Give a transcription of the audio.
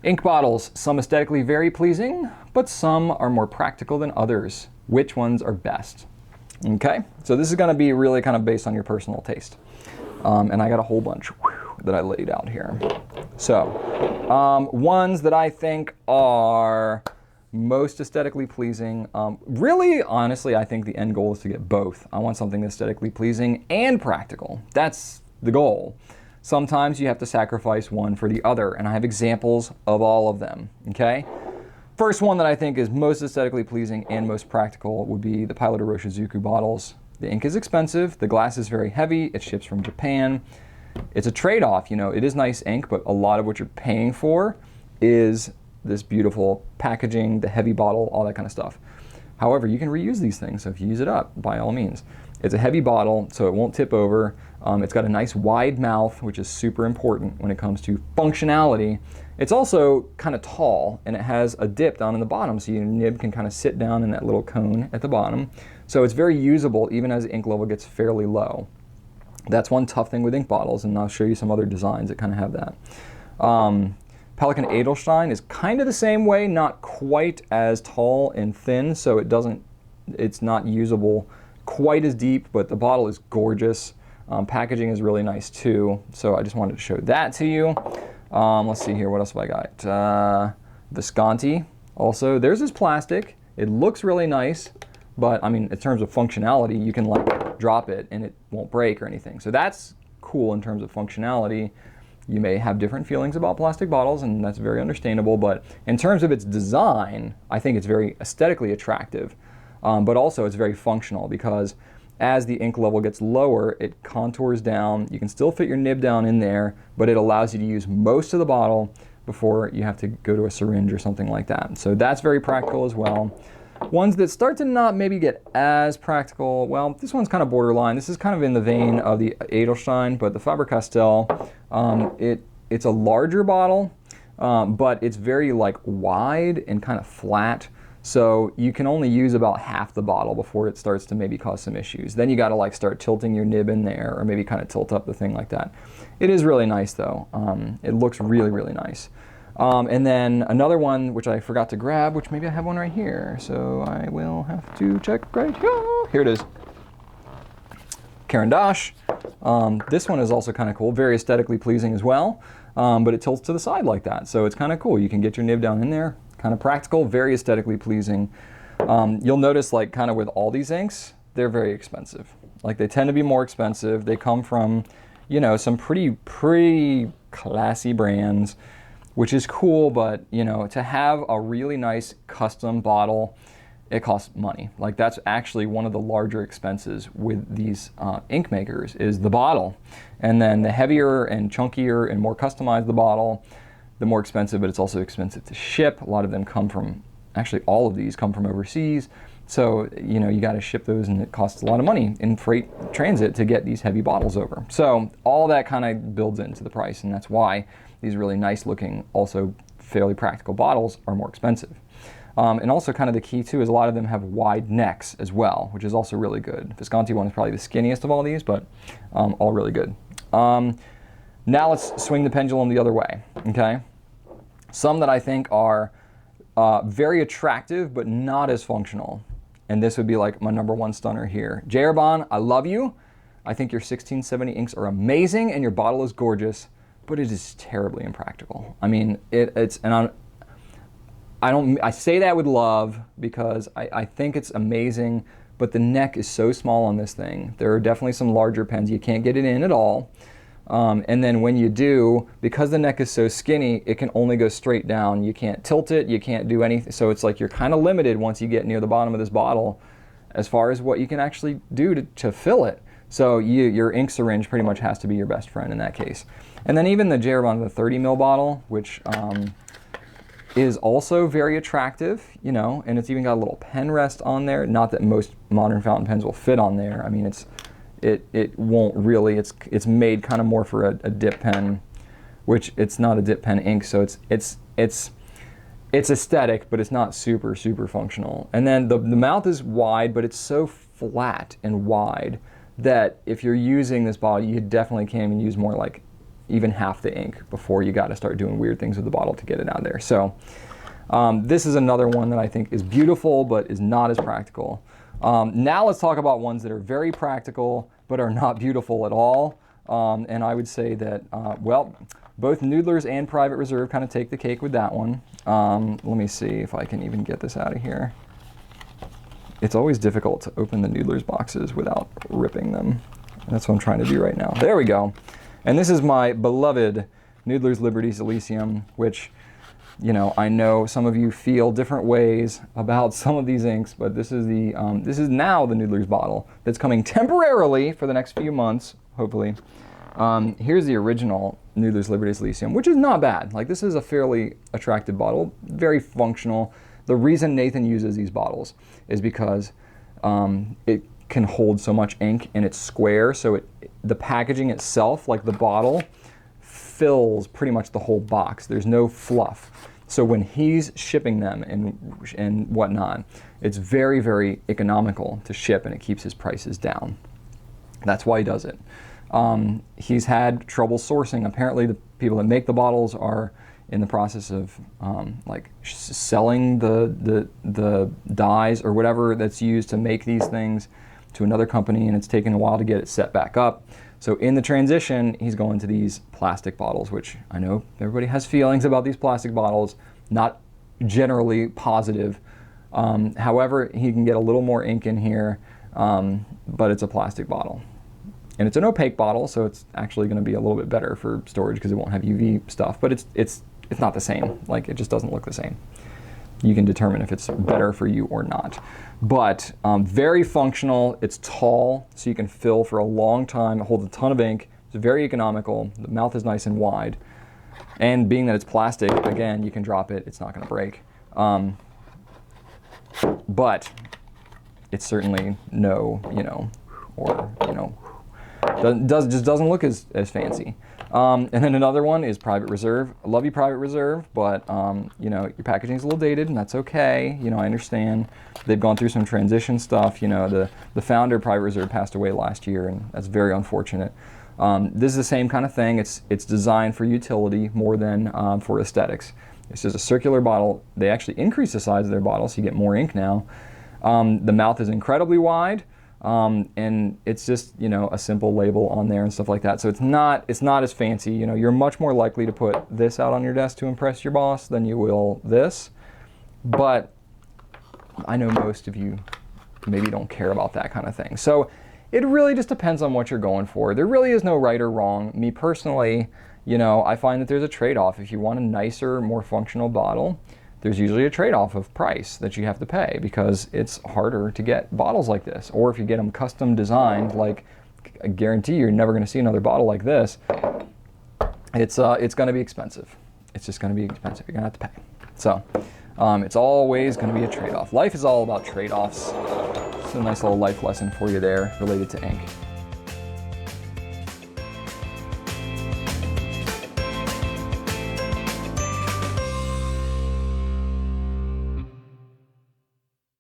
Ink bottles, some aesthetically very pleasing, but some are more practical than others. Which ones are best? Okay, so this is going to be really kind of based on your personal taste. And I got a whole bunch that I laid out here. So, ones that I think are most aesthetically pleasing. Really, honestly, I think the end goal is to get both. I want something aesthetically pleasing and practical. That's the goal. Sometimes you have to sacrifice one for the other, and I have examples of all of them, okay? First one that I think is most aesthetically pleasing and most practical would be the Pilot Iroshizuku bottles. The ink is expensive, the glass is very heavy, it ships from Japan. It's a trade-off, you know, it is nice ink, but a lot of what you're paying for is this beautiful packaging, the heavy bottle, all that kind of stuff. However, you can reuse these things, so if you use it up, by all means. It's a heavy bottle, so it won't tip over. It's got a nice wide mouth, which is super important when it comes to functionality. It's also kind of tall, and it has a dip down in the bottom, so your nib can kind of sit down in that little cone at the bottom. So it's very usable, even as the ink level gets fairly low. That's one tough thing with ink bottles, and I'll show you some other designs that kind of have that. Pelikan Edelstein is kind of the same way, not quite as tall and thin, so it's not usable quite as deep, but the bottle is gorgeous. Packaging is really nice too, so I just wanted to show that to you. Let's see here, what else have I got? Visconti, also. Theirs is plastic. It looks really nice, but I mean, in terms of functionality, you can like drop it and it won't break or anything. So that's cool in terms of functionality. You may have different feelings about plastic bottles, and that's very understandable, but in terms of its design, I think it's very aesthetically attractive, but also it's very functional because as the ink level gets lower, it contours down. You can still fit your nib down in there, but it allows you to use most of the bottle before you have to go to a syringe or something like that. So that's very practical as well. Ones that start to not maybe get as practical, well, this one's kind of borderline. This is kind of in the vein of the Edelstein, but the Faber-Castell, it's a larger bottle, but it's very like wide and kind of flat. So you can only use about half the bottle before it starts to maybe cause some issues. Then you got to like start tilting your nib in there, or maybe kind of tilt up the thing like that. It is really nice though. It looks really, really nice. And then another one which I forgot to grab, which maybe I have one right here. So I will have to check right here. Here it is. Caran. This one is also kind of cool, very aesthetically pleasing as well, but it tilts to the side like that. So it's kind of cool. You can get your nib down in there. Kind of practical, very aesthetically pleasing. You'll notice like kind of with all these inks, they're very expensive. Like they tend to be more expensive. They come from, you know, some pretty classy brands, which is cool, but you know, to have a really nice custom bottle, it costs money. Like that's actually one of the larger expenses with these ink makers is the bottle. And then the heavier and chunkier and more customized the bottle, the more expensive, but it's also expensive to ship. A lot of them come from, actually all of these come from overseas. So, you know, you got to ship those and it costs a lot of money in freight transit to get these heavy bottles over. So all that kind of builds into the price, and that's why these really nice looking, also fairly practical bottles are more expensive. And also kind of the key too is a lot of them have wide necks as well, which is also really good. Visconti one is probably the skinniest of all these, but all really good. Now let's swing the pendulum the other way, okay? Some that I think are very attractive, but not as functional. And this would be like my number one stunner here. J.Herbin, I love you. I think your 1670 inks are amazing and your bottle is gorgeous, but it is terribly impractical. I mean, I say that with love because I think it's amazing, but the neck is so small on this thing. There are definitely some larger pens. You can't get it in at all. And then when you do, because the neck is so skinny, it can only go straight down. You can't tilt it, you can't do anything. So it's like you're kind of limited once you get near the bottom of this bottle as far as what you can actually do to fill it. So your ink syringe pretty much has to be your best friend in that case. And then even the J.Herbin, the 30 ml bottle, which is also very attractive, you know, and it's even got a little pen rest on there. Not that most modern fountain pens will fit on there. I mean, it won't really, it's made kind of more for a dip pen, which it's not a dip pen ink, so it's aesthetic, but it's not super functional. And then the mouth is wide, but it's so flat and wide that if you're using this bottle, you definitely can even use more like, even half the ink before you got to start doing weird things with the bottle to get it out there. So this is another one that I think is beautiful, but is not as practical. Now let's talk about ones that are very practical, but are not beautiful at all. And I would say that, well, both Noodlers and Private Reserve kind of take the cake with that one. Let me see if I can even get this out of here. It's always difficult to open the Noodlers boxes without ripping them. That's what I'm trying to do right now. There we go. And this is my beloved Noodlers Liberties Elysium, which, you know, I know some of you feel different ways about some of these inks, but this is the this is now the Noodlers bottle that's coming temporarily for the next few months, hopefully. Here's the original Noodlers Liberties Elysium, which is not bad. Like, this is a fairly attractive bottle, very functional. The reason Nathan uses these bottles is because it can hold so much ink and it's square, so the packaging itself, like the bottle, fills pretty much the whole box. There's no fluff. So when he's shipping them and whatnot, it's very, very economical to ship, and it keeps his prices down. That's why he does it. He's had trouble sourcing. Apparently the people that make the bottles are in the process of selling the dyes or whatever that's used to make these things to another company, and it's taken a while to get it set back up. So in the transition, he's going to these plastic bottles, which I know everybody has feelings about these plastic bottles, not generally positive. However, he can get a little more ink in here, but it's a plastic bottle. And it's an opaque bottle, so it's actually going to be a little bit better for storage because it won't have UV stuff, but it's not the same. Like, it just doesn't look the same. You can determine if it's better for you or not. But very functional. It's tall, so you can fill for a long time. It holds a ton of ink. It's very economical. The mouth is nice and wide. And being that it's plastic, again, you can drop it. It's not going to break. But it's certainly just doesn't look as fancy. And then another one is Private Reserve. I love you, Private Reserve, but your packaging is a little dated, and that's okay. I understand. They've gone through some transition stuff. The founder of Private Reserve passed away last year, and that's very unfortunate. This is the same kind of thing. It's designed for utility more than for aesthetics. It's just a circular bottle. They actually increase the size of their bottle, so you get more ink now. The mouth is incredibly wide. And it's just, a simple label on there and stuff like that. So it's not as fancy. You're much more likely to put this out on your desk to impress your boss than you will this. But I know most of you maybe don't care about that kind of thing. So it really just depends on what you're going for. There really is no right or wrong. Me personally, I find that there's a trade-off. If you want a nicer, more functional bottle, there's usually a trade-off of price that you have to pay because it's harder to get bottles like this. Or if you get them custom designed, like, I guarantee you're never going to see another bottle like this, it's going to be expensive. It's just going to be expensive. You're going to have to pay. So it's always going to be a trade-off. Life is all about trade-offs. It's a nice little life lesson for you there related to ink.